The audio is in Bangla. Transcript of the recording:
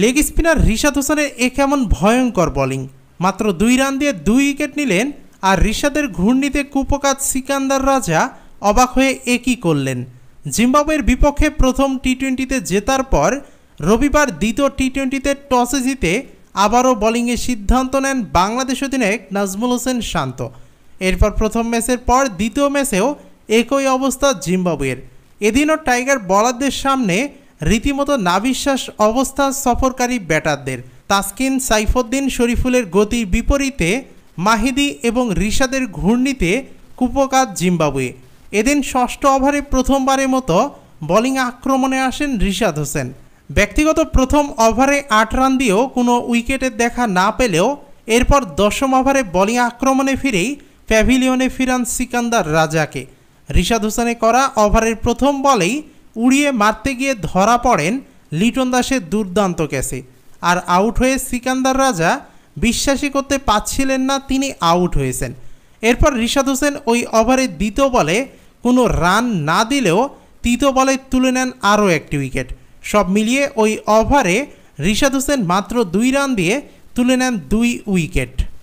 লেগ স্পিনার রিশাদ হোসেনের এ কেমন ভয়ঙ্কর বোলিং। মাত্র 2 রান দিয়ে 2 উইকেট নিলেন, আর রিশাদের ঘূর্ণিতে কুপকাত সিকান্দার রাজা অবাক হয়ে একই করলেন। জিম্বাবুয়ের বিপক্ষে প্রথম টি-20তে জেতার পর রবিবার দ্বিতীয় টি-20তে টসে জিতে আবারও বোলিংয়ের সিদ্ধান্ত নেন বাংলাদেশ অধিনায়ক নাজমুল হোসেন শান্ত। এরপর প্রথম ম্যাচের পর দ্বিতীয় ম্যাচেও একই অবস্থা জিম্বাবুয়ের। এদিনও টাইগার বোলারদের সামনে রীতিমতো নাভিশ্বাস অবস্থা সফরকারী ব্যাটারদের। তাসকিন, সাইফুদ্দিন, শরীফুলের গতির বিপরীতে মাহিদি এবং রিশাদের ঘূর্ণিতে কুপকাত জিম্বাবুয়ে। এদিন ষষ্ঠ ওভারে প্রথমবারের মতো বোলিং আক্রমণে আসেন রিশাদ হোসেন। ব্যক্তিগত প্রথম ওভারে 8 রান দিয়েও কোনো উইকেটের দেখা না পেলেও এরপর 10ম ওভারে বোলিং আক্রমণে ফিরেই প্যাভিলিয়নে ফিরান সিকান্দার রাজাকে। রিশাদ হোসেনে করা ওভারের প্রথম বলেই উড়িয়ে মারতে গিয়ে ধরা পড়েন লিটন দাসের দুর্দান্ত ক্যাচে। আর আউট হয়ে সিকান্দার রাজা বিশ্বাসই করতে পারছিলেন না তিনি আউট হয়েছেন। এরপর রিশাদ হোসেন ওই ওভারের দ্বিতীয় বলে কোনো রান না দিলেও তৃতীয় বলে তুলে নেন আরও একটি উইকেট। সব মিলিয়ে ওই ওভারে রিশাদ হোসেন মাত্র 2 রান দিয়ে তুলে নেন 2 উইকেট।